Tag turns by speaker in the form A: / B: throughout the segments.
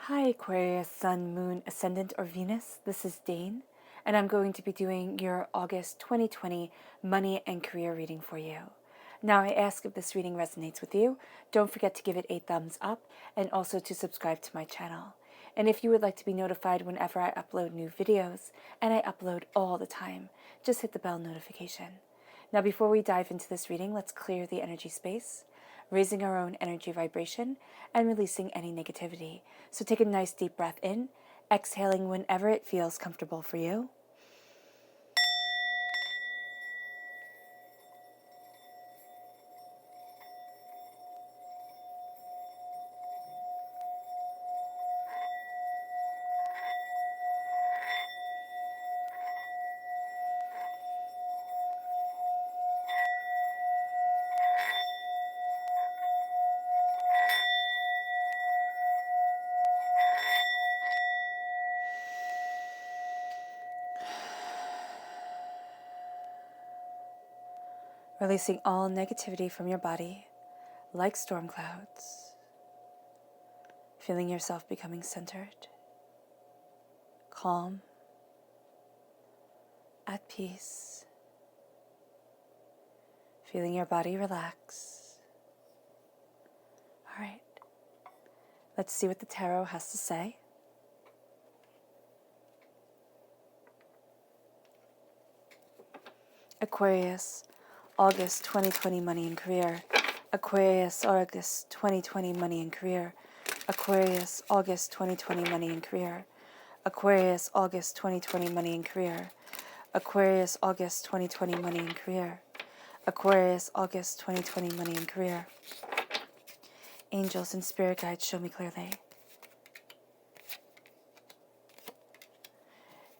A: Hi Aquarius, Sun, Moon, Ascendant, or Venus. This is Dane, and I'm going to be doing your August 2020 money and career reading for you. Now, I ask if this reading resonates with you, don't forget to give it a thumbs up and also to subscribe to my channel. And if you would like to be notified whenever I upload new videos, and I upload all the time, just hit the bell notification. Now, before we dive into this reading, let's clear the energy space, raising our own energy vibration and releasing any negativity. So take a nice deep breath in, exhaling whenever it feels comfortable for you. Releasing all negativity from your body like storm clouds. Feeling yourself becoming centered, calm, at peace. Feeling your body relax. All right, let's see what the tarot has to say. Aquarius, August 2020 money and career. Aquarius, August 2020 money and career. Aquarius, August 2020 money and career. Aquarius, August 2020 money and career. Aquarius, August 2020 money and career. Aquarius, August 2020 money and career. Angels and spirit guides, show me clearly.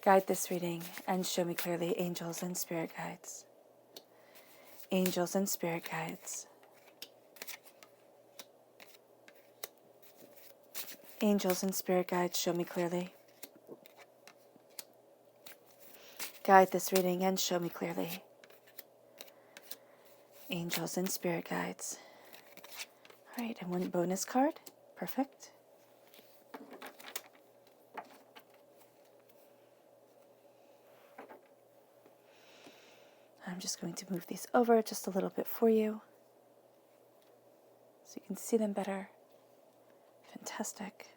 A: Guide this reading and show me clearly, angels and spirit guides. Angels and spirit guides. Angels and spirit guides, show me clearly. Guide this reading and show me clearly. Angels and spirit guides. All right, and one bonus card. Perfect. I'm just going to move these over just a little bit for you so you can see them better. Fantastic.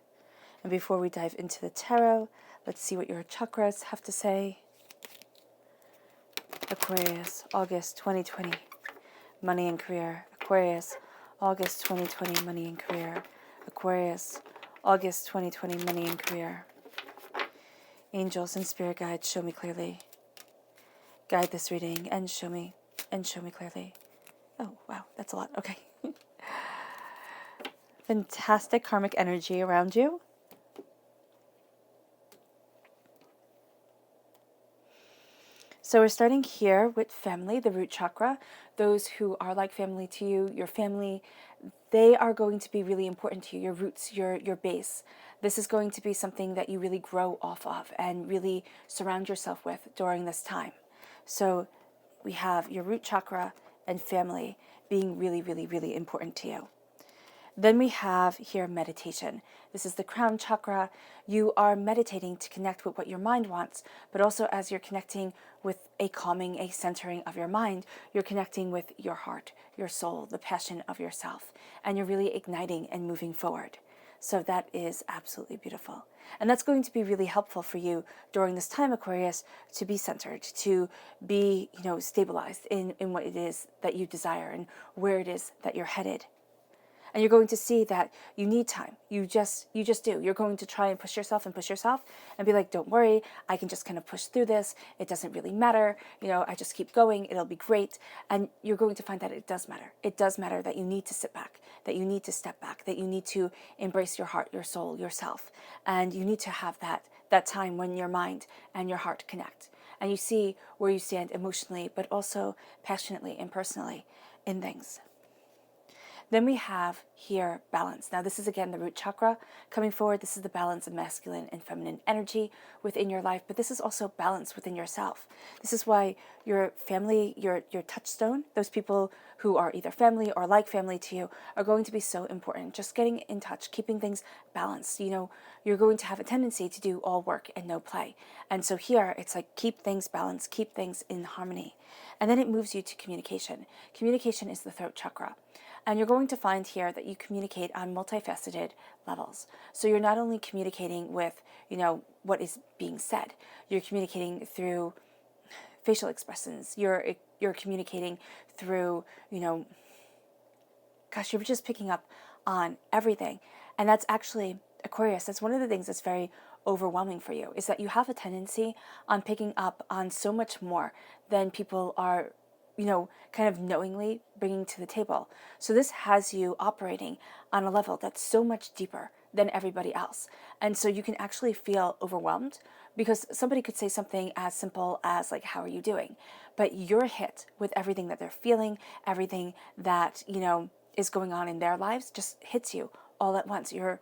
A: And before we dive into the tarot, let's see what your chakras have to say. Aquarius, August 2020, money and career. Aquarius, August 2020, money and career. Aquarius, August 2020, money and career. Angels and spirit guides, show me clearly. Guide this reading and show me clearly. Oh, wow, that's a lot. Okay. Fantastic karmic energy around you. So we're starting here with family, the root chakra. Those who are like family to you, your family, they are going to be really important to you, your roots, your base. This is going to be something that you really grow off of and really surround yourself with during this time. So we have your root chakra and family being really, really, really important to you. Then we have here meditation. This is the crown chakra. You are meditating to connect with what your mind wants, but also as you're connecting with a calming, a centering of your mind, you're connecting with your heart, your soul, the passion of yourself, and you're really igniting and moving forward. So that is absolutely beautiful. And that's going to be really helpful for you during this time, Aquarius, to be centered, to be, stabilized in what it is that you desire and where it is that you're headed. And you're going to see that you need time. You just do. You're going to try and push yourself and be like, don't worry, I can just kind of push through this. It doesn't really matter. I just keep going. It'll be great. And you're going to find that it does matter. It does matter that you need to sit back, that you need to step back, that you need to embrace your heart, your soul, yourself. And you need to have that time when your mind and your heart connect. And you see where you stand emotionally, but also passionately and personally in things. Then we have here balance. Now this is again the root chakra coming forward. This is the balance of masculine and feminine energy within your life, but this is also balance within yourself. This is why your family, your touchstone, those people who are either family or like family to you are going to be so important. Just getting in touch, keeping things balanced. You know, you're going to have a tendency to do all work and no play. And so here it's like keep things balanced, keep things in harmony. And then it moves you to communication. Communication is the throat chakra. And you're going to find here that you communicate on multifaceted levels. So you're not only communicating with, you know, what is being said, you're communicating through facial expressions, you're communicating through, you know, gosh, you're just picking up on everything. And that's actually, Aquarius, that's one of the things that's very overwhelming for you, is that you have a tendency on picking up on so much more than people are, you know, kind of knowingly bringing to the table. So this has you operating on a level that's so much deeper than everybody else. And so you can actually feel overwhelmed because somebody could say something as simple as like, how are you doing? But you're hit with everything that they're feeling, everything that, you know, is going on in their lives just hits you all at once. You're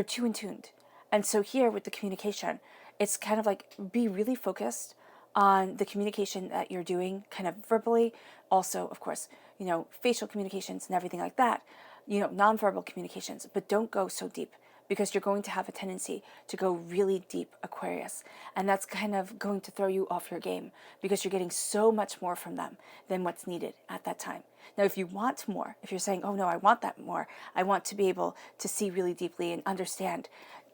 A: too in tuned. And so here with the communication, it's kind of like be really focused on the communication that you're doing kind of verbally. Also, of course, you know, facial communications and everything like that, you know, nonverbal communications, but don't go so deep because you're going to have a tendency to go really deep, Aquarius. And that's kind of going to throw you off your game because you're getting so much more from them than what's needed at that time. Now, if you want more, if you're saying, oh no, I want that more, I want to be able to see really deeply and understand,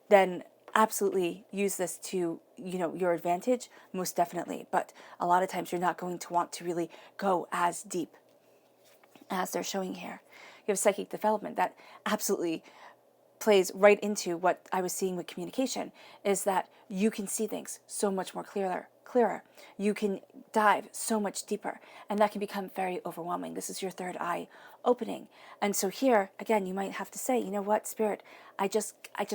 A: then absolutely use this to, you know, your advantage, most definitely. But a lot of times you're not going to want to really go as deep as they're showing here. You have psychic development that absolutely plays right into what I was seeing with communication, is that you can see things so much more clearer. You can dive so much deeper, and that can become very overwhelming. This is your third eye opening. And so here, again, you might have to say, you know what, Spirit, I just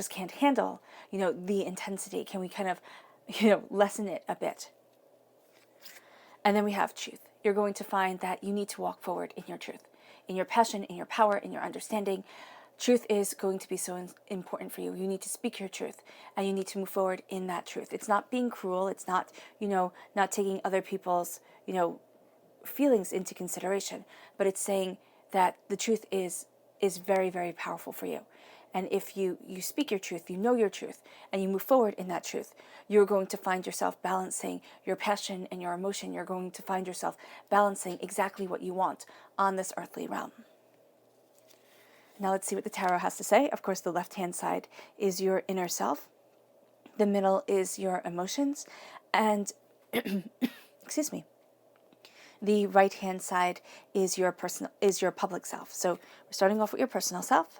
A: can't handle, you know, the intensity. Can we kind of, you know, lessen it a bit? And then we have truth. You're going to find that you need to walk forward in your truth, in your passion, in your power, in your understanding. Truth is going to be so important for you. You need to speak your truth and you need to move forward in that truth. It's not being cruel. It's not, you know, not taking other people's, you know, feelings into consideration, but it's saying that the truth is very, very powerful for you. And if you speak your truth, you know your truth, and you move forward in that truth, you're going to find yourself balancing your passion and your emotion. You're going to find yourself balancing exactly what you want on this earthly realm. Now let's see what the tarot has to say. Of course, the left-hand side is your inner self. The middle is your emotions. And, excuse me, the right-hand side is your public self. So we're starting off with your personal self.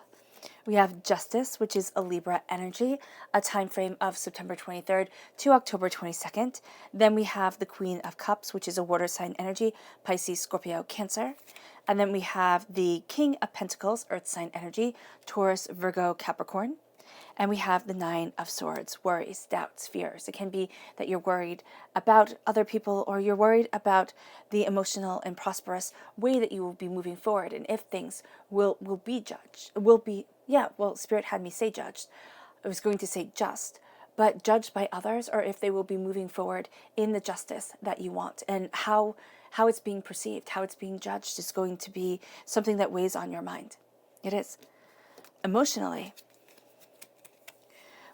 A: We have Justice, which is a Libra energy, a time frame of September 23rd to October 22nd. Then we have the Queen of Cups, which is a water sign energy, Pisces, Scorpio, Cancer. And then we have the King of Pentacles, earth sign energy, Taurus, Virgo, Capricorn. And we have the Nine of Swords, worries, doubts, fears. It can be that you're worried about other people, or you're worried about the emotional and prosperous way that you will be moving forward, and if things will be judged, Spirit had me say judged. I was going to say just, but judged by others, or if they will be moving forward in the justice that you want, and how it's being perceived, how it's being judged is going to be something that weighs on your mind. It is. Emotionally,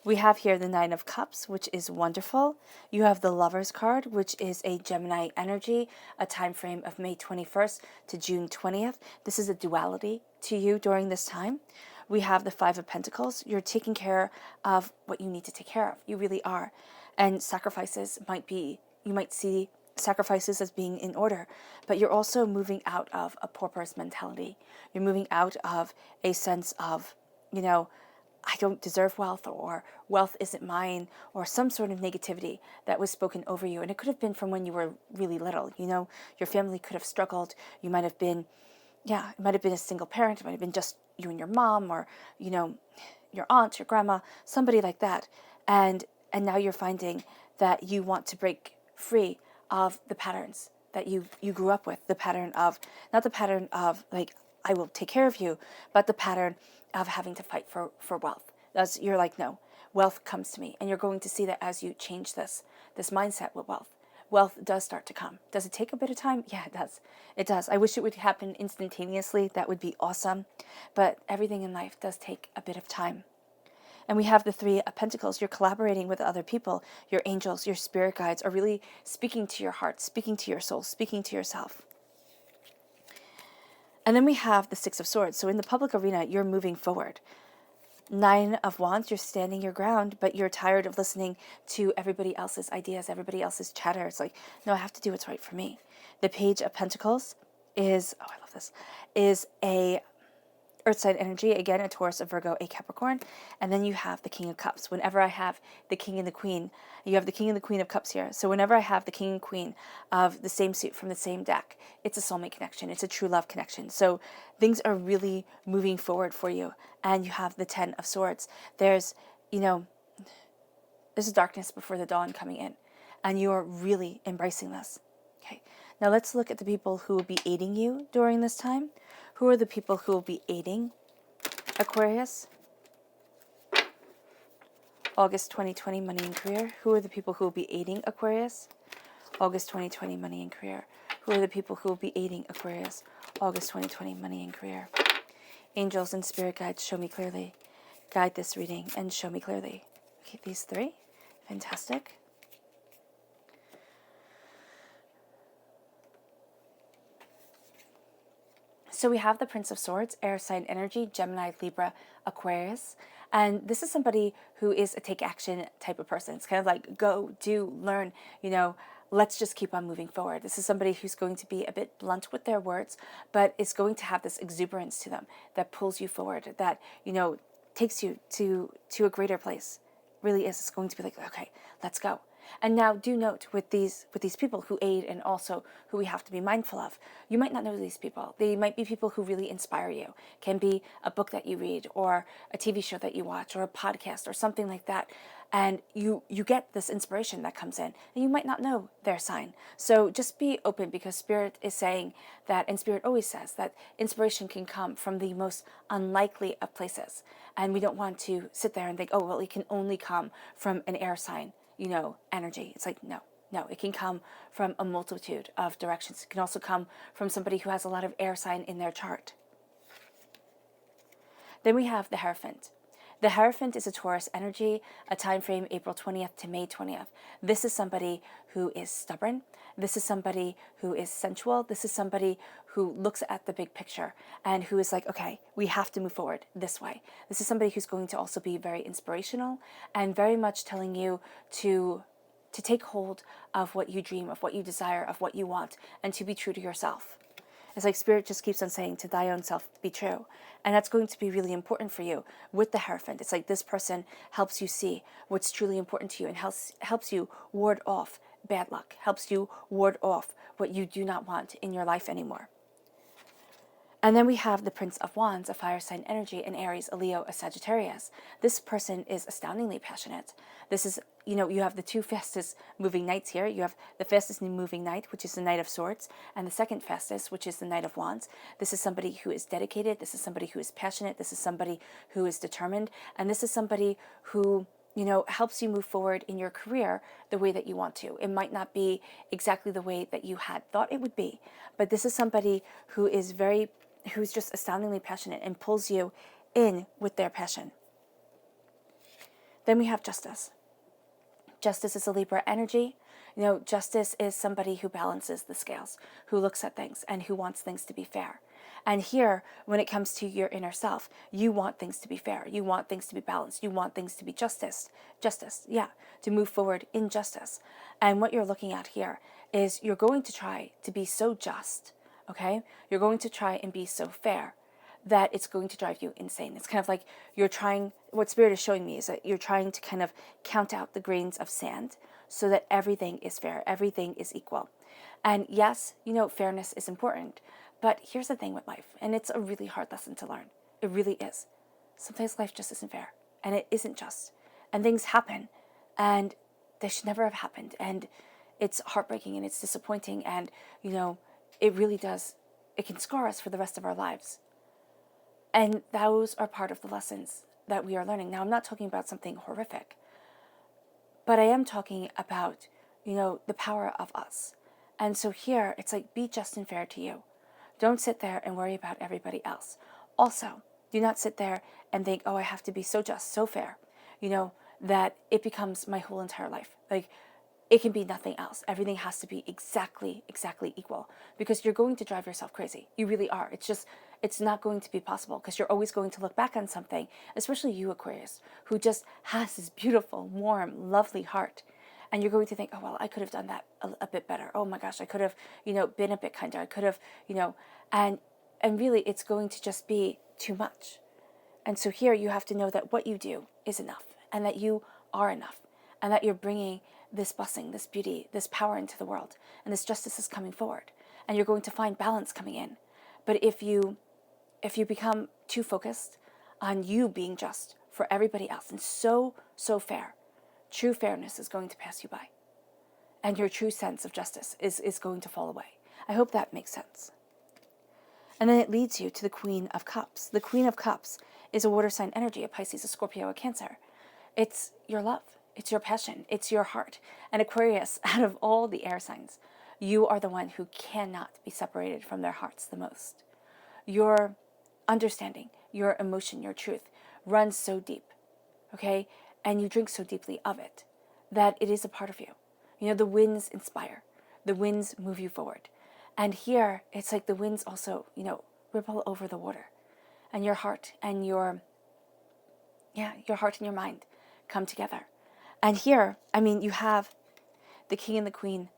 A: we have here the Nine of Cups, which is wonderful. You have the Lover's card, which is a Gemini energy, a time frame of May 21st to June 20th. This is a duality to you during this time. We have the Five of Pentacles. You're taking care of what you need to take care of. You really are. And sacrifices you might see sacrifices as being in order, but you're also moving out of a pauper's mentality. You're moving out of a sense of, you know, I don't deserve wealth, or wealth isn't mine, or some sort of negativity that was spoken over you. And it could have been from when you were really little. You know, your family could have struggled. You might have been, it might have been a single parent. It might have been just you and your mom, or, you know, your aunt, your grandma, somebody like that. And now you're finding that you want to break free of the patterns that you grew up with, the pattern of, not the pattern of like I will take care of you, but the pattern of having to fight for wealth. You're like, no, wealth comes to me. And you're going to see that as you change this mindset with wealth. Wealth does start to come. Does it take a bit of time? Yeah, it does. It does. I wish it would happen instantaneously. That would be awesome. But everything in life does take a bit of time. And we have the Three of Pentacles. You're collaborating with other people. Your angels, your spirit guides are really speaking to your heart, speaking to your soul, speaking to yourself. And then we have the Six of Swords. So in the public arena, you're moving forward. Nine of Wands, you're standing your ground, but you're tired of listening to everybody else's ideas, everybody else's chatter. It's like, no, I have to do what's right for me. The Page of Pentacles is, oh, I love this, is a Earth sign energy, again, a Taurus, a Virgo, a Capricorn. And then you have the King of Cups. Whenever I have the King and the Queen, you have the King and the Queen of Cups here. So whenever I have the King and Queen of the same suit from the same deck, it's a soulmate connection. It's a true love connection. So things are really moving forward for you. And you have the Ten of Swords. There's a darkness before the dawn coming in. And you are really embracing this. Okay. Now let's look at the people who will be aiding you during this time. Who are the people who will be aiding Aquarius? August 2020, money and career. Who are the people who will be aiding Aquarius? August 2020, money and career. Who are the people who will be aiding Aquarius? August 2020, money and career. Angels and spirit guides, show me clearly. Guide this reading and show me clearly. Okay, these three. Fantastic. So we have the Prince of Swords, air sign energy, Gemini, Libra, Aquarius. And this is somebody who is a take action type of person. It's kind of like go, do, learn, let's just keep on moving forward. This is somebody who's going to be a bit blunt with their words, but is going to have this exuberance to them that pulls you forward, that, takes you to a greater place. Really is. It's going to be like, okay, let's go. And now do note with these people who aid and also who we have to be mindful of. You might not know these people. They might be people who really inspire you. Can be a book that you read or a TV show that you watch or a podcast or something like that. And you get this inspiration that comes in and you might not know their sign. So just be open because Spirit is saying that, and Spirit always says that inspiration can come from the most unlikely of places. And we don't want to sit there and think, oh, well, it can only come from an air sign. Energy. It's like, no, it can come from a multitude of directions. It can also come from somebody who has a lot of air sign in their chart. Then we have the Herophint. The Herophint is a Taurus energy, a time frame April 20th to May 20th. This is somebody who is stubborn. This is somebody who is sensual. This is somebody who looks at the big picture and who is like, okay, we have to move forward this way. This is somebody who's going to also be very inspirational and very much telling you to take hold of what you dream, of what you desire, of what you want, and to be true to yourself. It's like Spirit just keeps on saying, to thy own self be true. And that's going to be really important for you with the Herophint. It's like this person helps you see what's truly important to you and helps you ward off bad luck, helps you ward off what you do not want in your life anymore. And then we have the Prince of Wands, a fire sign energy, an Aries, a Leo, a Sagittarius. This person is astoundingly passionate. This is, you have the two fastest moving knights here. You have the fastest moving knight, which is the Knight of Swords, and the second fastest, which is the Knight of Wands. This is somebody who is dedicated. This is somebody who is passionate. This is somebody who is determined. And this is somebody who, helps you move forward in your career the way that you want to. It might not be exactly the way that you had thought it would be, but this is somebody who's just astoundingly passionate and pulls you in with their passion. Then we have Justice. Justice is a Libra energy. Justice is somebody who balances the scales, who looks at things and who wants things to be fair. And here, when it comes to your inner self, you want things to be fair. You want things to be balanced. You want things to be justice, to move forward in justice. And what you're looking at here is you're going to try to be so just, okay? You're going to try and be so fair that it's going to drive you insane. It's kind of like what Spirit is showing me is that you're trying to kind of count out the grains of sand so that everything is fair, everything is equal. And yes, fairness is important, but here's the thing with life, and it's a really hard lesson to learn. It really is. Sometimes life just isn't fair, and it isn't just. And things happen, and they should never have happened, and it's heartbreaking, and it's disappointing, and, it really does, it can scar us for the rest of our lives. And those are part of the lessons that we are learning. Now, I'm not talking about something horrific, but I am talking about, the power of us. And so here, it's like, be just and fair to you. Don't sit there and worry about everybody else. Also, do not sit there and think, oh, I have to be so just, so fair, that it becomes my whole entire life. Like, it can be nothing else. Everything has to be exactly equal, because you're going to drive yourself crazy. You really are. It's not going to be possible, because you're always going to look back on something, especially you, Aquarius, who just has this beautiful, warm, lovely heart. And you're going to think, oh, well, I could have done that a bit better. Oh my gosh, I could have, been a bit kinder. I could have, and really it's going to just be too much. And so here you have to know that what you do is enough, and that you are enough, and that you're bringing this blessing, this beauty, this power into the world, and this justice is coming forward, and you're going to find balance coming in. But if you become too focused on you being just for everybody else and so fair, true fairness is going to pass you by, and your true sense of justice is going to fall away. I hope that makes sense. And then it leads you to the Queen of Cups. The Queen of Cups is a water sign energy, a Pisces, a Scorpio, a Cancer. It's your love. It's your passion. It's your heart. And Aquarius, out of all the air signs, you are the one who cannot be separated from their hearts the most. Your understanding, your emotion, your truth runs so deep, okay? And you drink so deeply of it that it is a part of you. The winds inspire. The winds move you forward. And here, it's like the winds also, ripple over the water. And your heart and your heart and your mind come together. And here, you have the King and the Queen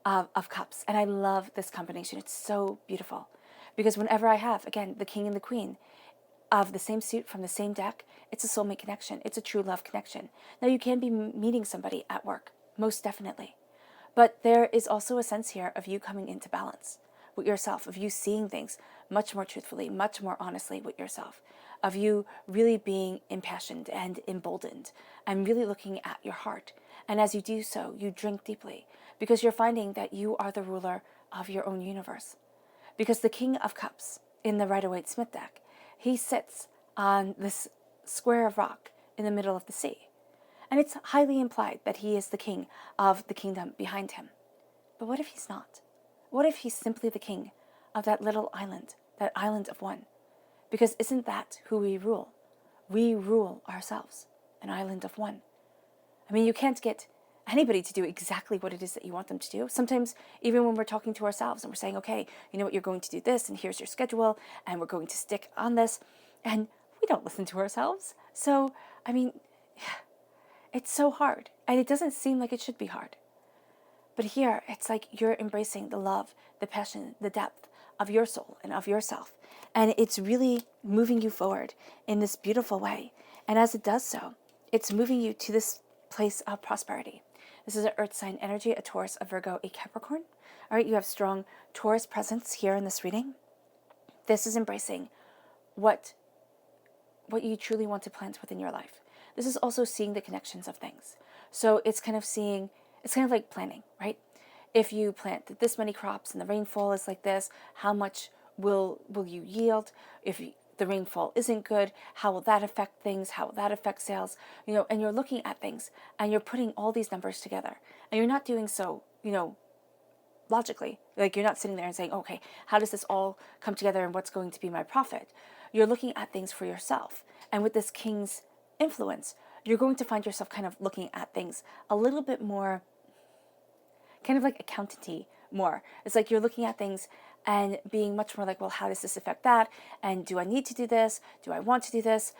A: of Cups. And I love this combination. It's so beautiful. Because whenever I have, again, the King and the Queen of the same suit from the same deck, it's a soulmate connection. It's a true love connection. Now, you can be meeting somebody at work, most definitely. But there is also a sense here of you coming into balance with yourself, of you seeing things much more truthfully, much more honestly with yourself, of you really being impassioned and emboldened and really looking at your heart. And as you do so, you drink deeply, because you're finding that you are the ruler of your own universe. Because the King of Cups in the Rider-Waite-Smith deck, he sits on this square of rock in the middle of the sea. And it's highly implied that he is the king of the kingdom behind him. But what if he's not? What if he's simply the king of that little island, that island of one? Because isn't that who we rule? We rule ourselves, an island of one. You can't get anybody to do exactly what it is that you want them to do. Sometimes, even when we're talking to ourselves and we're saying, okay, you know what, you're going to do this, and here's your schedule, and we're going to stick on this, and we don't listen to ourselves. So, it's so hard, and it doesn't seem like it should be hard. But here, it's like you're embracing the love, the passion, the depth of your soul and of yourself. And it's really moving you forward in this beautiful way. And as it does so, it's moving you to this place of prosperity. This is an earth sign energy, a Taurus, a Virgo, a Capricorn. All right, you have strong Taurus presence here in this reading. This is embracing what you truly want to plant within your life. This is also seeing the connections of things. So it's kind of like planning, right? If you plant this many crops and the rainfall is like this, how much will you yield? If the rainfall isn't good, how will that affect things? How will that affect sales? And you're looking at things and you're putting all these numbers together. And you're not doing so, logically. Like, you're not sitting there and saying, okay, how does this all come together and what's going to be my profit? You're looking at things for yourself. And with this king's influence, you're going to find yourself kind of looking at things a little bit more, kind of like accountant-y more. It's like you're looking at things and being much more like, well, how does this affect that? And do I need to do this? Do I want to do this?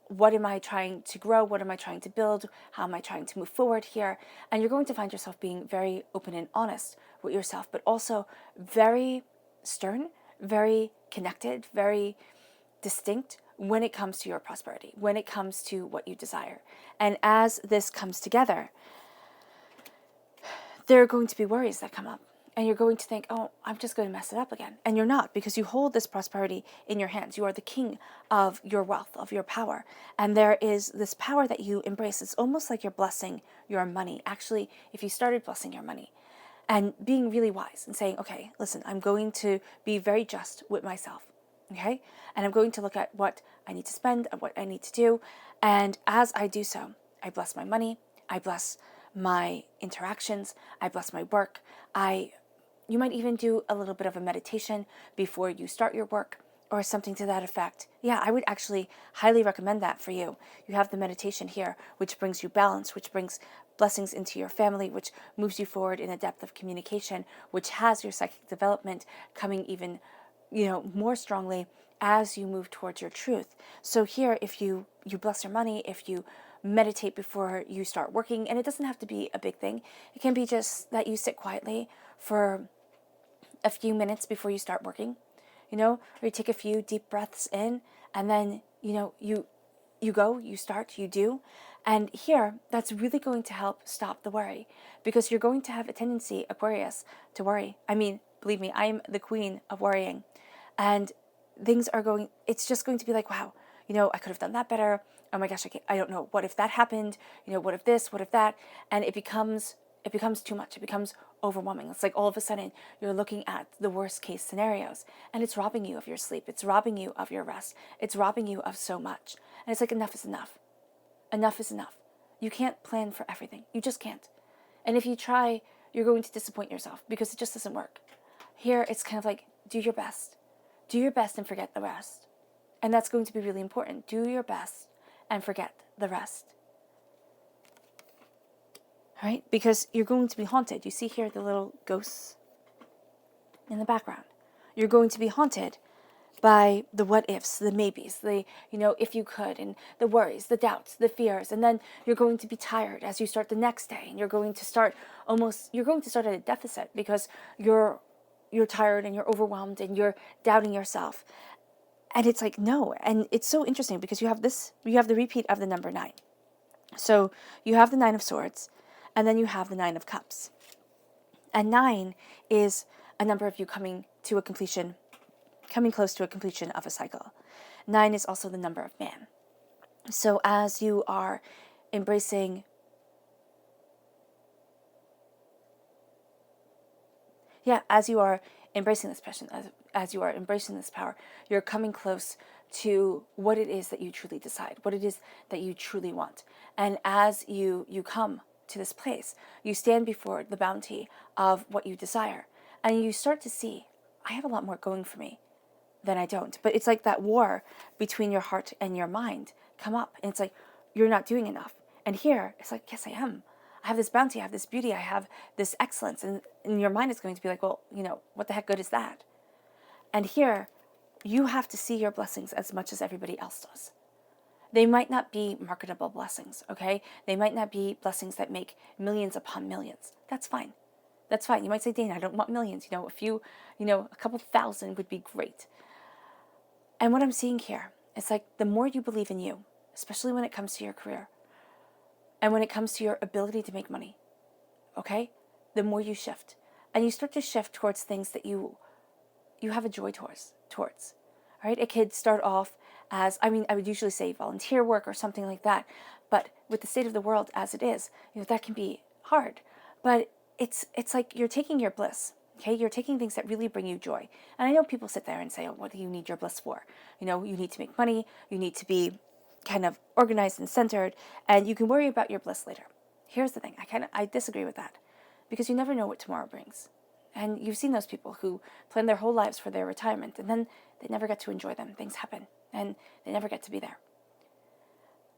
A: What am I trying to grow? What am I trying to build? How am I trying to move forward here? And you're going to find yourself being very open and honest with yourself, but also very stern, very connected, very distinct when it comes to your prosperity, when it comes to what you desire. And as this comes together, there are going to be worries that come up. And you're going to think, oh, I'm just going to mess it up again. And you're not, because you hold this prosperity in your hands. You are the king of your wealth, of your power. And there is this power that you embrace. It's almost like you're blessing your money. Actually, if you started blessing your money and being really wise and saying, okay, listen, I'm going to be very just with myself. Okay? And I'm going to look at what I need to spend and what I need to do. And as I do so, I bless my money, I bless my interactions, I bless my work. You might even do a little bit of a meditation before you start your work or something to that effect. Yeah, I would actually highly recommend that for you. You have the meditation here, which brings you balance, which brings blessings into your family, which moves you forward in a depth of communication, which has your psychic development coming even, more strongly as you move towards your truth. So here, if you bless your money, if you meditate before you start working, and it doesn't have to be a big thing. It can be just that you sit quietly for a few minutes before you start working, or you take a few deep breaths in, and then, you go, you start, you do. And here, that's really going to help stop the worry, because you're going to have a tendency, Aquarius, to worry. I mean, believe me, I'm the queen of worrying. And it's just going to be like, wow, I could have done that better. Oh my gosh, I don't know. What if that happened? What if this? What if that? And it becomes too much. It becomes overwhelming. It's like all of a sudden you're looking at the worst case scenarios, and it's robbing you of your sleep. It's robbing you of your rest. It's robbing you of so much. And it's like, enough is enough. Enough is enough. You can't plan for everything. You just can't. And if you try, you're going to disappoint yourself, because it just doesn't work. Here, it's kind of like, do your best. Do your best and forget the rest. And that's going to be really important. Do your best and forget the rest. All right? Because you're going to be haunted. You see here the little ghosts in the background. You're going to be haunted by the what ifs, the maybes, the, if you could, and the worries, the doubts, the fears. And then you're going to be tired as you start the next day. And you're going to start at a deficit, because you're tired and you're overwhelmed and you're doubting yourself. And it's like, no. And it's so interesting, because you have the repeat of the number 9. So you have the 9 of Swords, and then you have the 9 of Cups. And 9 is a number of you coming close to a completion of a cycle. 9 is also the number of man. So as you are embracing, as you are embracing this passion, as you are embracing this power, you're coming close to what it is that you truly decide, what it is that you truly want. And as you come to this place, you stand before the bounty of what you desire, and you start to see, I have a lot more going for me than I don't. But it's like that war between your heart and your mind come up, and it's like, you're not doing enough. And here, it's like, yes, I am. I have this bounty, I have this beauty, I have this excellence. And your mind is going to be like, well, what the heck good is that? And here, you have to see your blessings as much as everybody else does. They might not be marketable blessings, okay? They might not be blessings that make millions upon millions. That's fine. That's fine. You might say, Dana, I don't want millions. A few, a couple thousand would be great. And what I'm seeing here, it's like, the more you believe in you, especially when it comes to your career, and when it comes to your ability to make money, okay, the more you shift. And you start to shift towards things that you have a joy towards. All right? It could start off as, I would usually say volunteer work or something like that. But with the state of the world as it is, that can be hard. But it's like you're taking your bliss. Okay, you're taking things that really bring you joy. And I know people sit there and say, oh, what do you need your bliss for? You need to make money, you need to be kind of organized and centered, and you can worry about your bliss later. Here's the thing, I disagree with that, because you never know what tomorrow brings. And you've seen those people who plan their whole lives for their retirement, and then they never get to enjoy them. Things happen, and they never get to be there.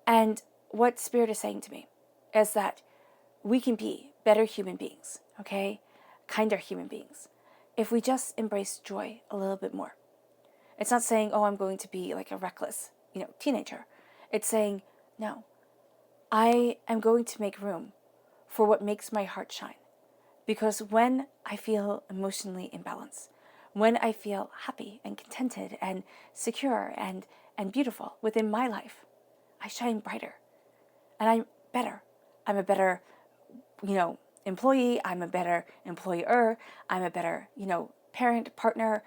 A: And what Spirit is saying to me is that we can be better human beings, okay? Kinder human beings, if we just embrace joy a little bit more. It's not saying, oh, I'm going to be like a reckless, teenager. It's saying, no, I am going to make room for what makes my heart shine. Because when I feel emotionally in balance, when I feel happy and contented and secure and beautiful within my life, I shine brighter. And I'm better. I'm a better, employee. I'm a better employer. I'm a better, parent, partner.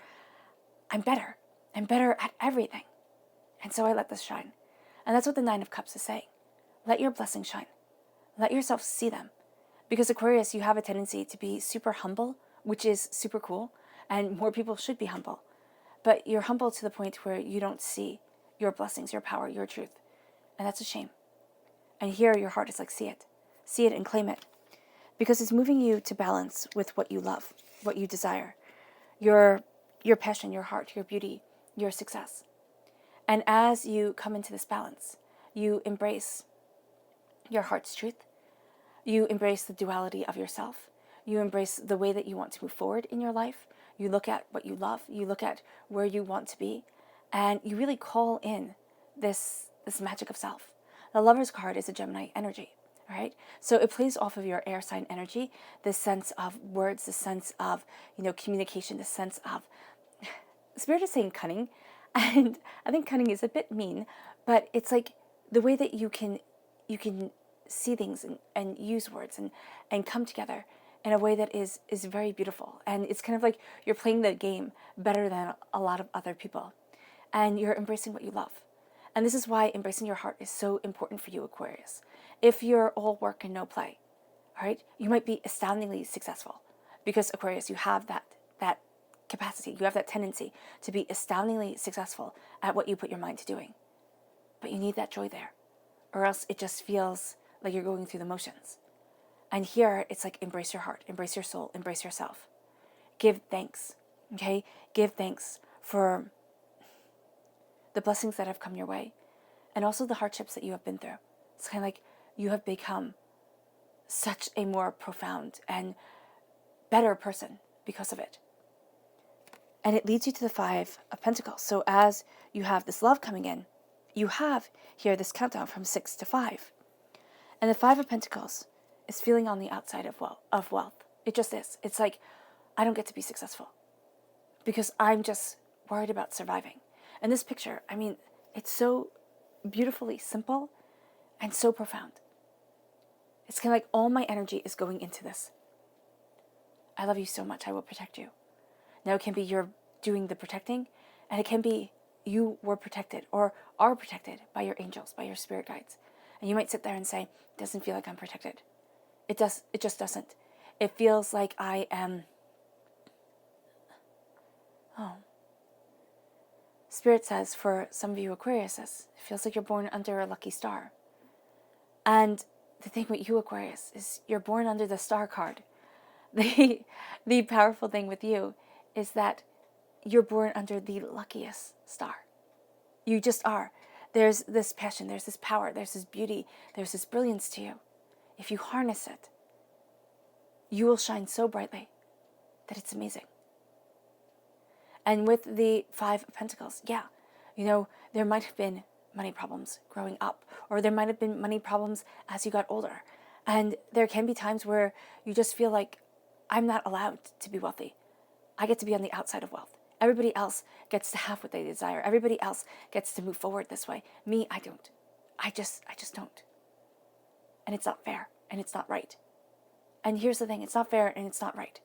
A: I'm better. I'm better at everything. And so I let this shine. And that's what the 9 of Cups is saying. Let your blessings shine. Let yourself see them. Because Aquarius, you have a tendency to be super humble, which is super cool. And more people should be humble. but you're humble to the point where you don't see your blessings, your power, your truth. And that's a shame. And here your heart is like, see it and claim it. Because it's moving you to balance with what you love, what you desire, your passion, your heart, your beauty, your success. And as you come into this balance, you embrace your heart's truth. You embrace the duality of yourself. You embrace the way that you want to move forward in your life. You look at what you love. You look at where you want to be. And you really call in this magic of self. The Lover's card is a Gemini energy, right? So it plays off of your air sign energy, this sense of words, this sense of, communication, this sense of, Spirit is saying cunning. And I think cunning is a bit mean, but it's like the way that you can see things and use words and come together in a way that is very beautiful. And it's kind of like you're playing the game better than a lot of other people. And you're embracing what you love. And this is why embracing your heart is so important for you, Aquarius. If you're all work and no play, all right, you might be astoundingly successful because, Aquarius, you have that capacity, you have that tendency to be astoundingly successful at what you put your mind to doing. But you need that joy there, or else it just feels like you're going through the motions. And here it's like, embrace your heart, embrace your soul, embrace yourself. Give thanks, okay? Give thanks for the blessings that have come your way and also the hardships that you have been through. It's kind of like you have become such a more profound and better person because of it. And it leads you to the Five of Pentacles. So as you have this love coming in, you have here this countdown from 6 to 5. And the Five of Pentacles is feeling on the outside of wealth. It just is. It's like, I don't get to be successful because I'm just worried about surviving. And this picture, I mean, it's so beautifully simple and so profound. It's kind of like all my energy is going into this. I love you so much. I will protect you. Now it can be you're doing the protecting, and it can be you were protected or are protected by your angels, by your spirit guides. And you might sit there and say, it doesn't feel like I'm protected. It just doesn't. It feels like I am, Spirit says for some of you Aquariuses, it feels like you're born under a lucky star. And the thing with you, Aquarius, is you're born under the star card. The powerful thing with you is that you're born under the luckiest star. You just are. There's this passion, there's this power, there's this beauty, there's this brilliance to you. If you harness it, you will shine so brightly that it's amazing. And with the Five of Pentacles, there might have been money problems growing up, or there might have been money problems as you got older. And there can be times where you just feel like, I'm not allowed to be wealthy. I get to be on the outside of wealth. Everybody else gets to have what they desire. Everybody else gets to move forward this way. Me, I don't. I just don't. And it's not fair, and it's not right. And here's the thing, it's not fair and it's not right.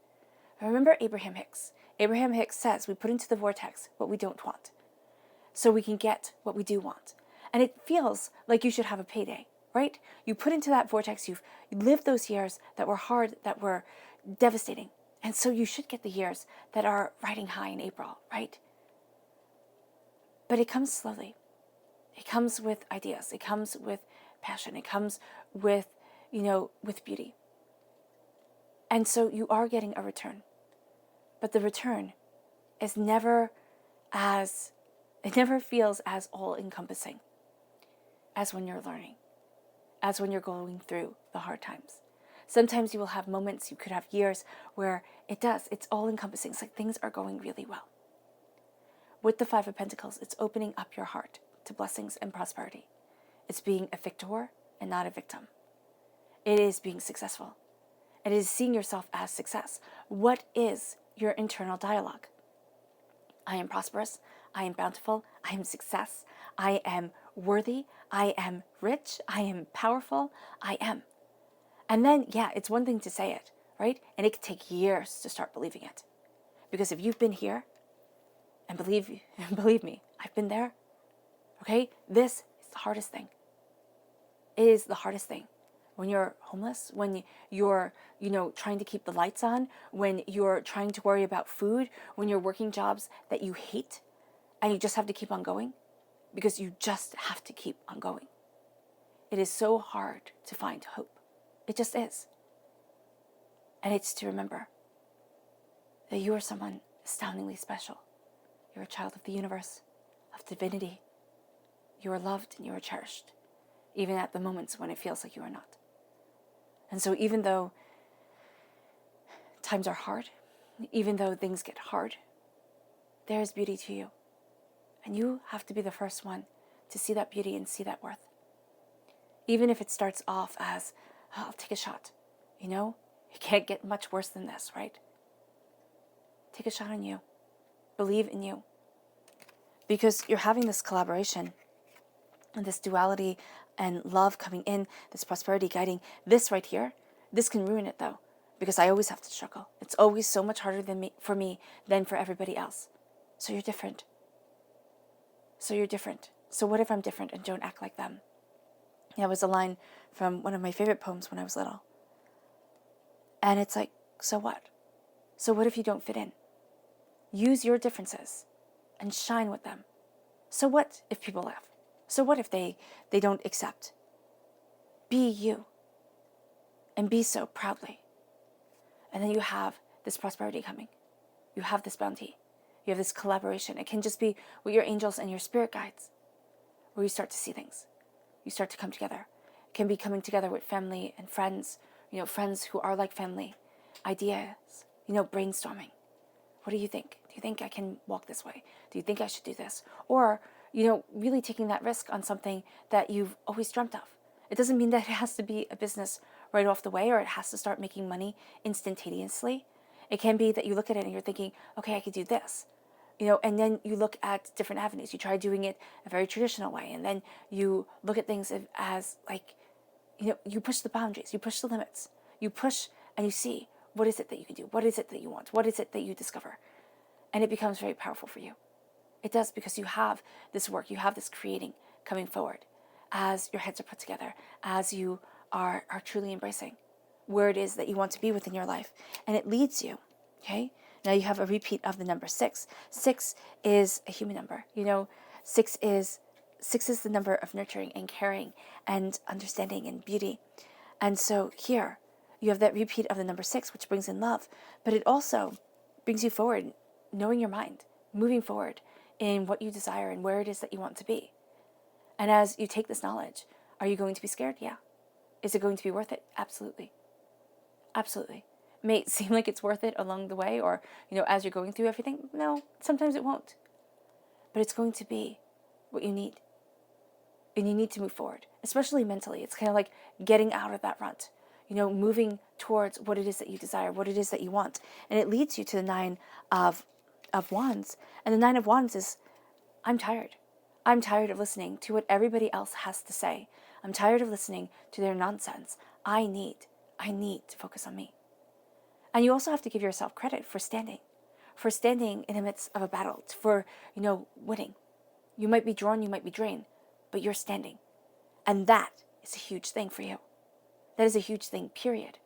A: Remember Abraham Hicks. Abraham Hicks says we put into the vortex what we don't want, so we can get what we do want. And it feels like you should have a payday, right? You put into that vortex, you've lived those years that were hard, that were devastating. And so you should get the years that are riding high in April, right? But it comes slowly. It comes with ideas. It comes with passion. It comes with, with beauty. And so you are getting a return. But the return is it never feels as all-encompassing as when you're learning, as when you're going through the hard times. Sometimes you will have moments, you could have years where it's all-encompassing. It's like things are going really well. With the Five of Pentacles, it's opening up your heart to blessings and prosperity. It's being a victor and not a victim. It is being successful. It is seeing yourself as success. What is your internal dialogue? I am prosperous. I am bountiful. I am success. I am worthy. I am rich. I am powerful. I am. And then, it's one thing to say it, right? And it could take years to start believing it. Because if you've been here, and believe me, I've been there, okay? This is the hardest thing. It is the hardest thing. When you're homeless, when you're, trying to keep the lights on, when you're trying to worry about food, when you're working jobs that you hate, And you just have to keep on going, because you just have to keep on going. It is so hard to find hope. It just is. And it's to remember that you are someone astoundingly special. You're a child of the universe, of divinity. You are loved and you are cherished, even at the moments when it feels like you are not. And so even though times are hard, even though things get hard, there is beauty to you. And you have to be the first one to see that beauty and see that worth. Even if it starts off as, oh, I'll take a shot. You know, it can't get much worse than this, right? Take a shot on you. Believe in you. Because you're having this collaboration and this duality and love coming in, this prosperity guiding. This right here, this can ruin it though, because I always have to struggle. It's always so much harder for me than for everybody else. So you're different. So you're different. So what if I'm different and don't act like them? Yeah, it was a line from one of my favorite poems when I was little. And it's like, so what? So what if you don't fit in? Use your differences and shine with them. So what if people laugh? So what if they don't accept? Be you. And be so proudly. And then you have this prosperity coming. You have this bounty. You have this collaboration. It can just be with your angels and your spirit guides, where you start to see things. You start to come together. It can be coming together with family and friends, friends who are like family. Ideas, brainstorming. What do you think? Do you think I can walk this way? Do you think I should do this? Or, really taking that risk on something that you've always dreamt of. It doesn't mean that it has to be a business right off the way, or it has to start making money instantaneously. It can be that you look at it and you're thinking, okay, I could do this. And then you look at different avenues. You try doing it a very traditional way, and then you look at things as like, you push the boundaries, you push the limits, you push and you see, what is it that you can do? What is it that you want? What is it that you discover? And it becomes very powerful for you. It does, because you have this work, you have this creating coming forward as your heads are put together, as you are truly embracing where it is that you want to be within your life. And it leads you, okay? Now you have a repeat of the number 6. 6 is a human number. 6 is the number of nurturing and caring and understanding and beauty. And so here you have that repeat of the number 6, which brings in love, but it also brings you forward, knowing your mind, moving forward in what you desire and where it is that you want to be. And as you take this knowledge, are you going to be scared? Yeah. Is it going to be worth it? Absolutely. Absolutely. It may seem like it's worth it along the way, or, as you're going through everything. No, sometimes it won't. But it's going to be what you need. And you need to move forward, especially mentally. It's kind of like getting out of that rut, moving towards what it is that you desire, what it is that you want. And it leads you to the 9 of Wands. And the 9 of Wands is, I'm tired. I'm tired of listening to what everybody else has to say. I'm tired of listening to their nonsense. I need to focus on me. And you also have to give yourself credit for standing in the midst of a battle, for, winning. You might be drawn, you might be drained, but you're standing. And that is a huge thing for you. That is a huge thing, period.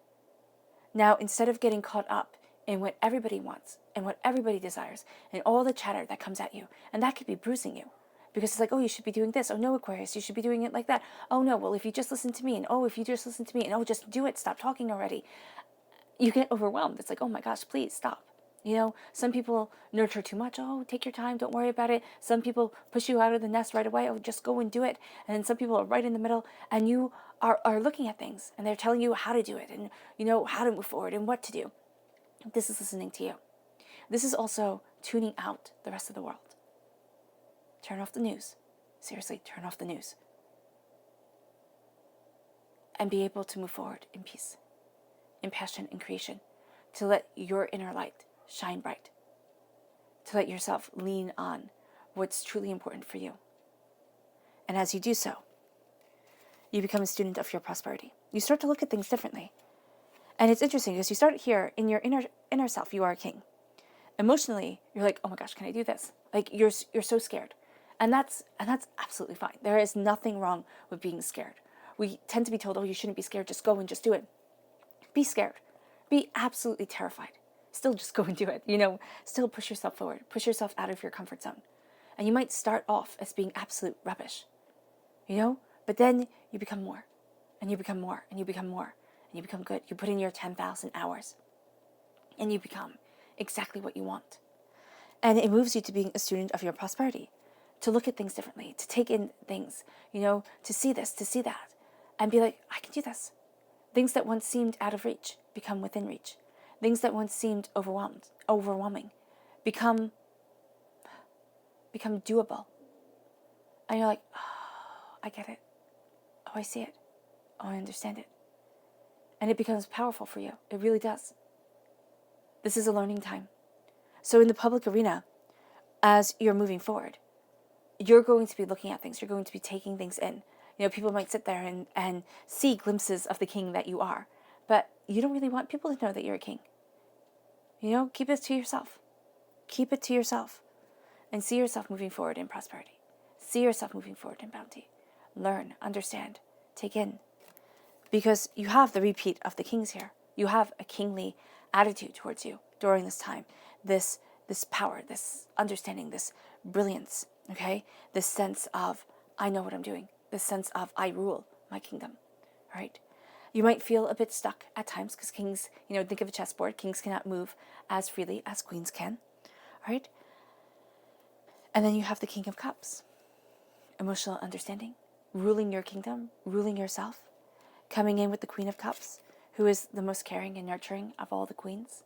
A: Now, instead of getting caught up in what everybody wants and what everybody desires and all the chatter that comes at you, and that could be bruising you, because it's like, oh, you should be doing this. Oh, no, Aquarius, you should be doing it like that. Oh, no, well, if you just listen to me, and oh, if you just listen to me, and oh, just do it, stop talking already. You get overwhelmed. It's like, oh my gosh, please stop. Some people nurture too much. Oh, take your time. Don't worry about it. Some people push you out of the nest right away. Oh, just go and do it. And then some people are right in the middle, and you are looking at things, and they're telling you how to do it, and how to move forward and what to do. This is listening to you. This is also tuning out the rest of the world. Turn off the news. Seriously, turn off the news. And be able to move forward in peace, in passion, in creation, to let your inner light shine bright, to let yourself lean on what's truly important for you. And as you do so, you become a student of your prosperity. You start to look at things differently. And it's interesting because you start here in your inner self, you are a king. Emotionally, you're like, oh my gosh, can I do this? Like you're so scared. And that's absolutely fine. There is nothing wrong with being scared. We tend to be told, oh, you shouldn't be scared, just go and just do it. Be scared. Be absolutely terrified. Still just go and do it. Still push yourself forward. Push yourself out of your comfort zone. And you might start off as being absolute rubbish, you know? But then you become more, and you become more, and you become more, and you become good. You put in your 10,000 hours, and you become exactly what you want. And it moves you to being a student of your prosperity, to look at things differently, to take in things, you know, to see this, to see that, and be like, I can do this. Things that once seemed out of reach become within reach. Things that once seemed overwhelming, become doable. And you're like, oh, I get it. Oh, I see it. Oh, I understand it. And it becomes powerful for you. It really does. This is a learning time. So in the public arena, as you're moving forward, you're going to be looking at things. You're going to be taking things in. You know, people might sit there and see glimpses of the king that you are. But you don't really want people to know that you're a king. You know, keep it to yourself. Keep it to yourself. And see yourself moving forward in prosperity. See yourself moving forward in bounty. Learn, understand, take in. Because you have the repeat of the kings here. You have a kingly attitude towards you during this time. This power, this understanding, this brilliance, okay? This sense of, I know what I'm doing. This sense of, I rule my kingdom, right? You might feel a bit stuck at times because kings, you know, think of a chessboard. Kings cannot move as freely as queens can, right? And then you have the King of Cups. Emotional understanding, ruling your kingdom, ruling yourself, coming in with the Queen of Cups, who is the most caring and nurturing of all the queens.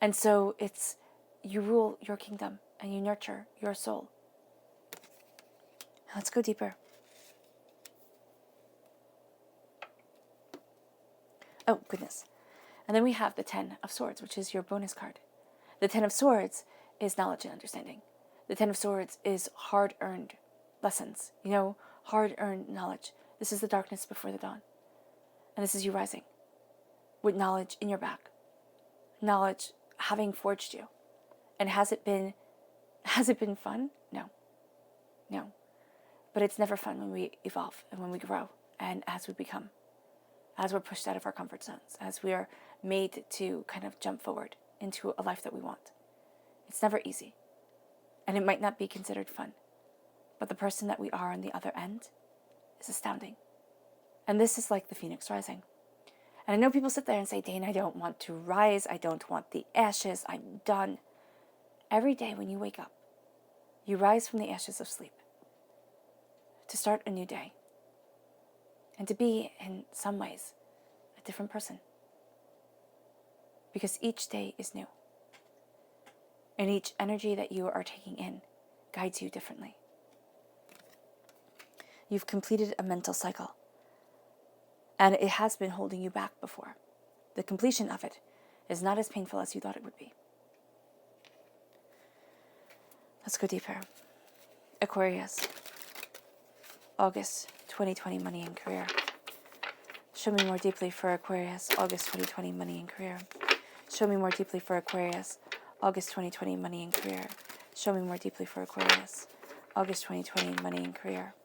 A: And so it's, you rule your kingdom and you nurture your soul. Let's go deeper. Oh, goodness. And then we have the Ten of Swords, which is your bonus card. The Ten of Swords is knowledge and understanding. The Ten of Swords is hard-earned lessons, you know, hard-earned knowledge. This is the darkness before the dawn. And this is you rising with knowledge in your back. Knowledge having forged you. And has it been fun? No. No. But it's never fun when we evolve and when we grow and as we become. As we're pushed out of our comfort zones. As we are made to kind of jump forward into a life that we want. It's never easy. And it might not be considered fun. But the person that we are on the other end is astounding. And this is like the phoenix rising. And I know people sit there and say, Dane, I don't want to rise. I don't want the ashes. I'm done. Every day when you wake up, you rise from the ashes of sleep to start a new day. And to be, in some ways, a different person. Because each day is new. And each energy that you are taking in guides you differently. You've completed a mental cycle. And it has been holding you back before. The completion of it is not as painful as you thought it would be. Let's go deeper. Aquarius. August 2020, money and career. Show me more deeply for Aquarius. August 2020, money and career. Show me more deeply for Aquarius. August 2020, money and career. Show me more deeply for Aquarius. August 2020, money and career.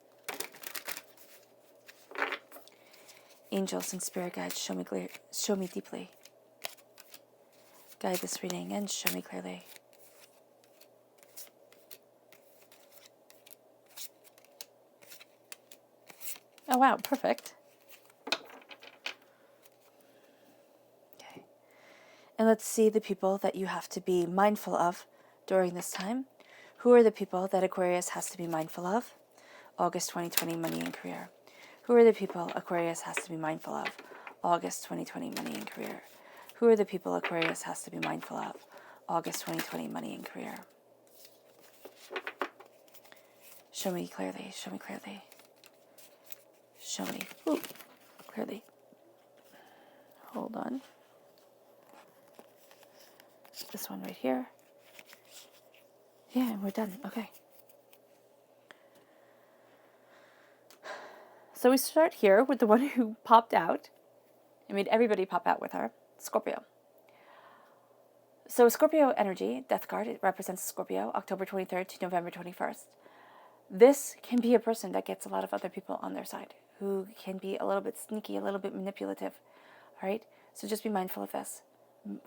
A: Angels and spirit guides, show me deeply. Guide this reading and show me clearly. Oh wow, perfect. Okay. And let's see the people that you have to be mindful of during this time. Who are the people that Aquarius has to be mindful of? August 2020, money and career. Who are the people Aquarius has to be mindful of? August 2020, money and career. Who are the people Aquarius has to be mindful of? August 2020, money and career. Show me clearly, show me clearly. Show me clearly. Hold on. This one right here. Yeah, we're done. Okay. So we start here with the one who popped out. I made everybody pop out with her. Scorpio. So Scorpio energy, death card, it represents Scorpio, October 23rd to November 21st. This can be a person that gets a lot of other people on their side, who can be a little bit sneaky, a little bit manipulative, all right? So just be mindful of this.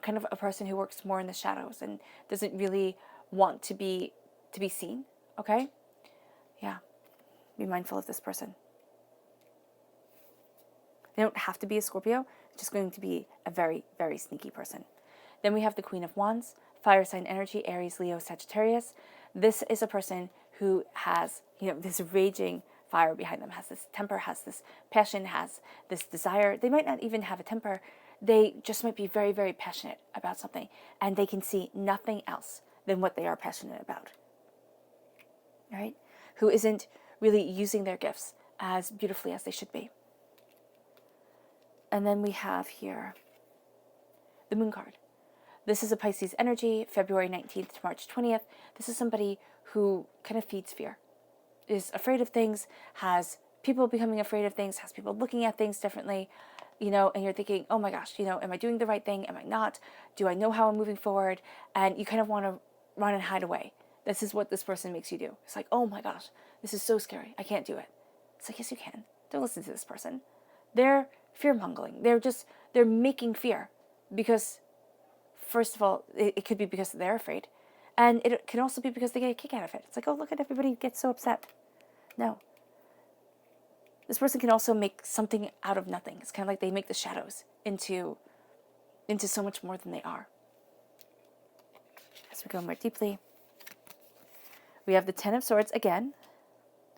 A: Kind of a person who works more in the shadows and doesn't really want to be seen, okay? Yeah, be mindful of this person. They don't have to be a Scorpio, it's just going to be a very, very sneaky person. Then we have the Queen of Wands, fire sign energy, Aries, Leo, Sagittarius. This is a person who has, this raging fire behind them, has this temper, has this passion, has this desire. They might not even have a temper. They just might be very, very passionate about something, and they can see nothing else than what they are passionate about. All right? Who isn't really using their gifts as beautifully as they should be. And then we have here the Moon card. This is a Pisces energy, February 19th to March 20th. This is somebody who kind of feeds fear, is afraid of things, has people becoming afraid of things, has people looking at things differently, and you're thinking, oh my gosh, am I doing the right thing? Am I not? Do I know how I'm moving forward? And you kind of want to run and hide away. This is what this person makes you do. It's like, oh my gosh, this is so scary. I can't do it. It's like, yes, you can. Don't listen to this person. They're fear-mongering. They're making fear because, first of all, it could be because they're afraid. And it can also be because they get a kick out of it. It's like, oh, look at everybody get so upset. No. This person can also make something out of nothing. It's kind of like they make the shadows into so much more than they are. As we go more deeply, we have the Ten of Swords again.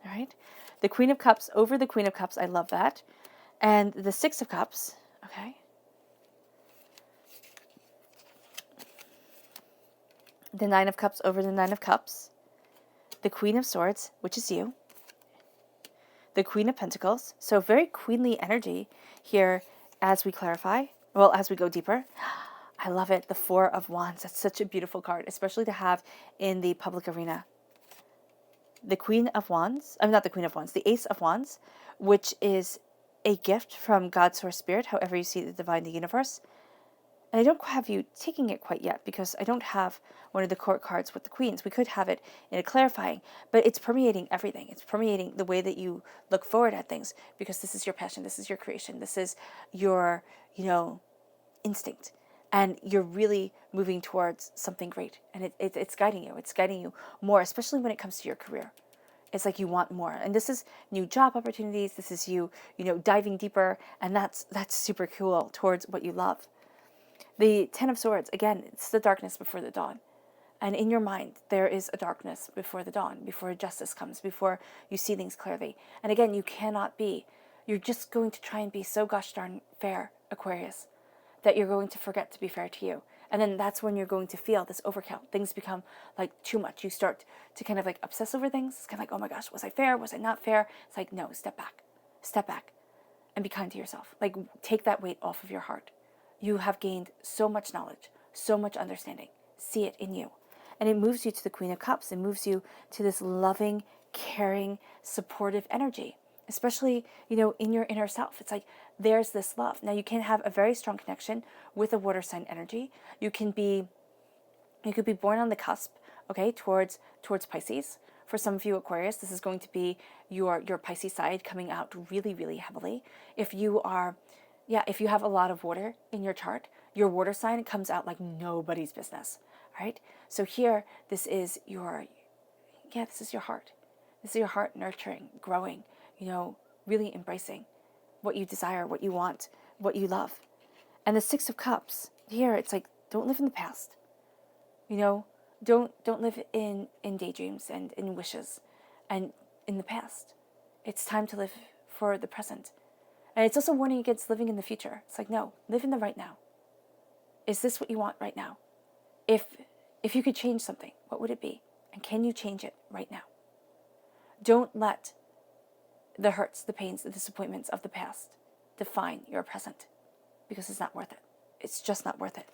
A: All right. The Queen of Cups over the Queen of Cups. I love that. And the Six of Cups. Okay. The Nine of Cups over the Nine of Cups. The Queen of Swords, which is you. The Queen of Pentacles. So very queenly energy here as we clarify. Well, as we go deeper. I love it. The Four of Wands. That's such a beautiful card, especially to have in the public arena. The Queen of Wands. I'm not the Queen of Wands. The Ace of Wands, which is a gift from God, Source, Spirit, however you see the divine, the universe. And I don't have you taking it quite yet because I don't have one of the court cards with the queens. We could have it in a clarifying, but it's permeating everything. It's permeating the way that you look forward at things because this is your passion. This is your creation. This is your, instinct. And you're really moving towards something great. And it's guiding you. It's guiding you more, especially when it comes to your career. It's like you want more. And this is new job opportunities. This is you, diving deeper. And that's super cool towards what you love. The Ten of Swords, again, it's the darkness before the dawn. And in your mind, there is a darkness before the dawn, before justice comes, before you see things clearly. And again, you're just going to try and be so gosh darn fair, Aquarius, that you're going to forget to be fair to you. And then that's when you're going to feel this overkill. Things become like too much. You start to kind of like obsess over things. It's kind of like, oh my gosh, was I fair? Was I not fair? It's like, no, step back and be kind to yourself. Like take that weight off of your heart. You have gained so much knowledge, so much understanding. See it in you. And it moves you to the Queen of Cups. It moves you to this loving, caring, supportive energy, especially, in your inner self. It's like there's this love. Now you can have a very strong connection with a water sign energy. You could be born on the cusp, okay, towards Pisces. For some of you Aquarius, this is going to be your Pisces side coming out really, really heavily. If you have a lot of water in your chart, your water sign comes out like nobody's business, right? So here, this is your heart. This is your heart nurturing, growing, really embracing what you desire, what you want, what you love. And the Six of Cups, here, it's like, don't live in the past. Don't live in daydreams and in wishes and in the past. It's time to live for the present. And it's also warning against living in the future. It's like, no, live in the right now. Is this what you want right now? If you could change something, what would it be? And can you change it right now? Don't let the hurts, the pains, the disappointments of the past define your present because it's not worth it. It's just not worth it.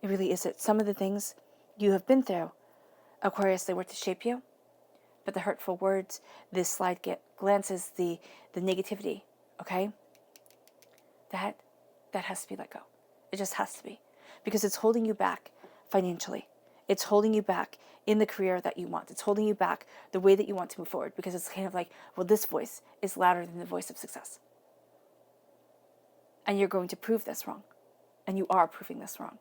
A: It really isn't. Some of the things you have been through, Aquarius, they were to shape you, but the hurtful words, this slide glances the negativity, okay? That has to be let go. It just has to be because it's holding you back financially. It's holding you back in the career that you want. It's holding you back the way that you want to move forward because it's kind of like, well, this voice is louder than the voice of success. And you're going to prove this wrong. And you are proving this wrong.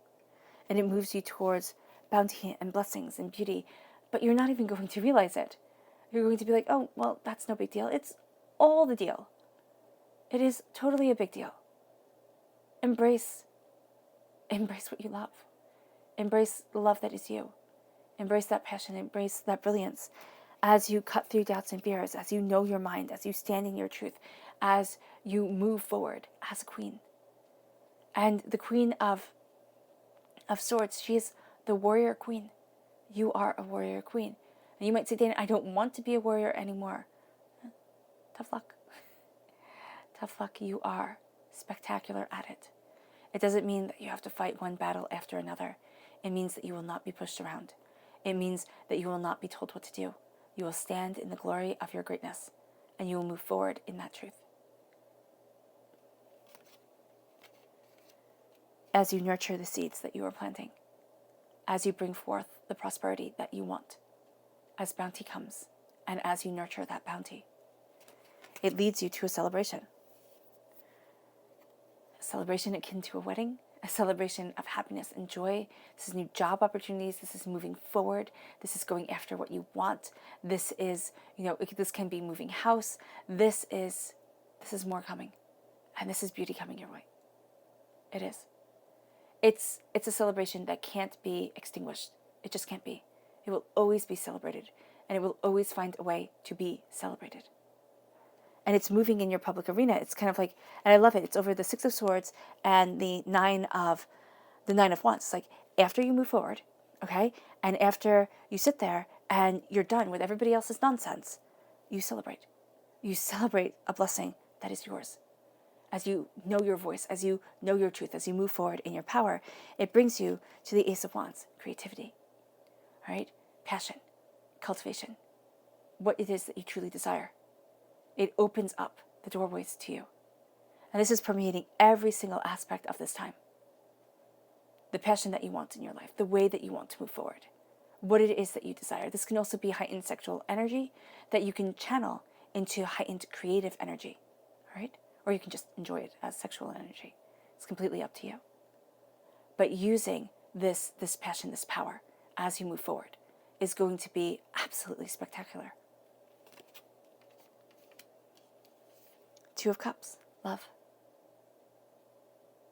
A: And it moves you towards bounty and blessings and beauty, but you're not even going to realize it. You're going to be like, oh, well, that's no big deal. It's all the deal. It is totally a big deal. Embrace what you love. Embrace the love that is you. Embrace that passion. Embrace that brilliance. As you cut through doubts and fears, as you know your mind, as you stand in your truth, as you move forward as a queen. And the Queen of Swords, she is the warrior queen. You are a warrior queen. And you might say, Dana, I don't want to be a warrior anymore. Tough luck. Tough luck. You are spectacular at it. It doesn't mean that you have to fight one battle after another. It means that you will not be pushed around. It means that you will not be told what to do. You will stand in the glory of your greatness, and you will move forward in that truth. As you nurture the seeds that you are planting, as you bring forth the prosperity that you want, as bounty comes, and as you nurture that bounty, it leads you to a celebration. A celebration akin to a wedding, a celebration of happiness and joy. This is new job opportunities. This is moving forward. This is going after what you want. This is, this can be moving house. This is more coming. And this is beauty coming your way. It is. It's a celebration that can't be extinguished. It just can't be. It will always be celebrated. And it will always find a way to be celebrated. And it's moving in your public arena. It's kind of like, and I love it, it's over the Six of Swords and the Nine of Wands. It's like after you move forward, okay, and after you sit there and you're done with everybody else's nonsense, you celebrate. You celebrate a blessing that is yours. As you know your voice, as you know your truth, as you move forward in your power, it brings you to the Ace of Wands, creativity, all right, passion, cultivation, what it is that you truly desire. It opens up the doorways to you. And this is permeating every single aspect of this time. The passion that you want in your life, the way that you want to move forward, what it is that you desire. This can also be heightened sexual energy that you can channel into heightened creative energy, all right? Or you can just enjoy it as sexual energy. It's completely up to you. But using this passion, this power, as you move forward, is going to be absolutely spectacular. Two of Cups, love,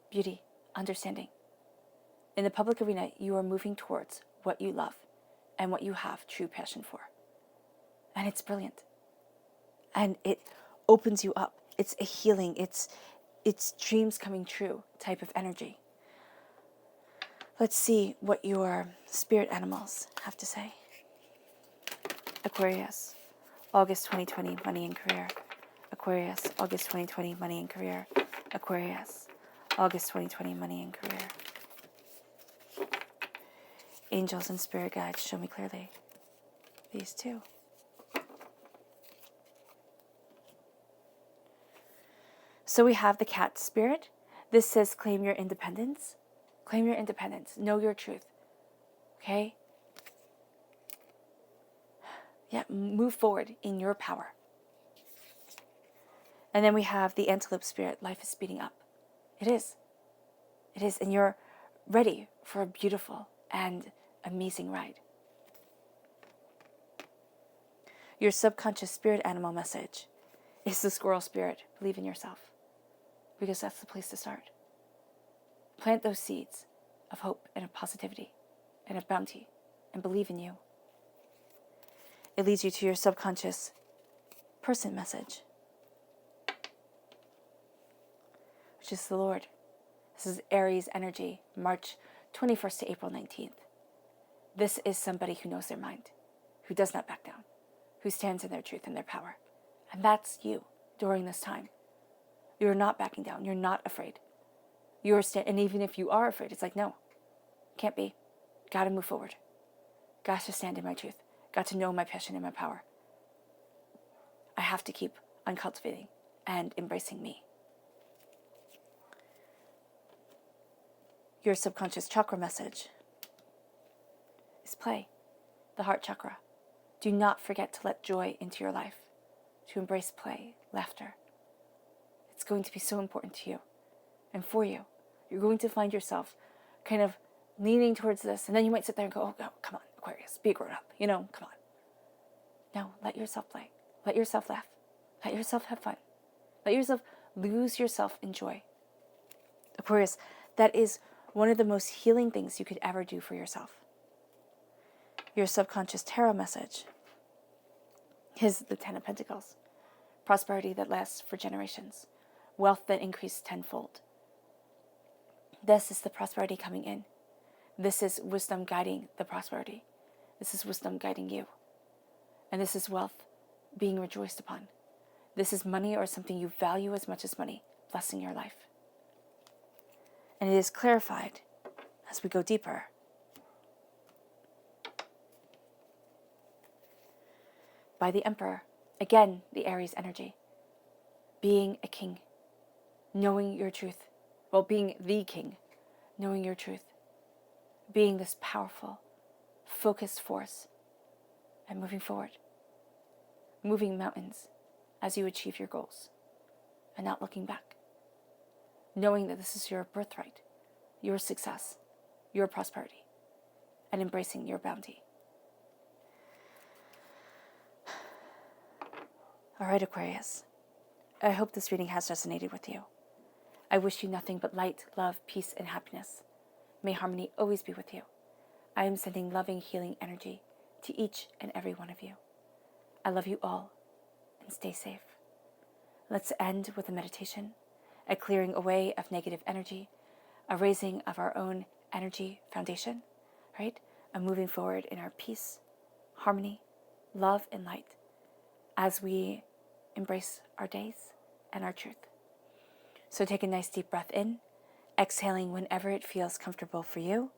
A: beauty, understanding. In the public arena, you are moving towards what you love and what you have true passion for. And it's brilliant. And it opens you up. It's a healing. It's dreams coming true type of energy. Let's see what your spirit animals have to say. Aquarius, August 2020, money and career. Aquarius, August 2020, money and career. Aquarius, August 2020, money and career. Angels and spirit guides, show me clearly these two. So we have the cat spirit. This says claim your independence. Claim your independence. Know your truth. Okay? Yeah, move forward in your power. And then we have the antelope spirit. Life is speeding up. It is. It is. And you're ready for a beautiful and amazing ride. Your subconscious spirit animal message is the squirrel spirit. Believe in yourself. Because that's the place to start. Plant those seeds of hope and of positivity and of bounty and believe in you. It leads you to your subconscious person message, which is the Lord. This is Aries energy, March 21st to April 19th. This is somebody who knows their mind, who does not back down, who stands in their truth and their power. And that's you during this time. You're not backing down. You're not afraid. And even if you are afraid, it's like, no, can't be. Got to move forward. Got to stand in my truth. Got to know my passion and my power. I have to keep on cultivating and embracing me. Your subconscious chakra message is play, the heart chakra. Do not forget to let joy into your life, to embrace play, laughter. It's going to be so important to you and for you. You're going to find yourself kind of leaning towards this, and then you might sit there and go, oh, come on, Aquarius. Be a grown up. You know, come on. No, let yourself play. Let yourself laugh. Let yourself have fun. Let yourself lose yourself in joy. Aquarius, that is one of the most healing things you could ever do for yourself. Your subconscious tarot message is the Ten of Pentacles. Prosperity that lasts for generations. Wealth that increases tenfold. This is the prosperity coming in. This is wisdom guiding the prosperity. This is wisdom guiding you. And this is wealth being rejoiced upon. This is money or something you value as much as money, blessing your life. And it is clarified as we go deeper. By the Emperor, again, the Aries energy. Being a king, knowing your truth. Well, being the king, knowing your truth. Being this powerful, focused force and moving forward. Moving mountains as you achieve your goals and not looking back. Knowing that this is your birthright, your success, your prosperity, and embracing your bounty. All right, Aquarius. I hope this reading has resonated with you. I wish you nothing but light, love, peace, and happiness. May harmony always be with you. I am sending loving, healing energy to each and every one of you. I love you all, and stay safe. Let's end with a meditation, a clearing away of negative energy, a raising of our own energy foundation, right? A moving forward in our peace, harmony, love, and light as we embrace our days and our truth. So take a nice deep breath in, exhaling whenever it feels comfortable for you,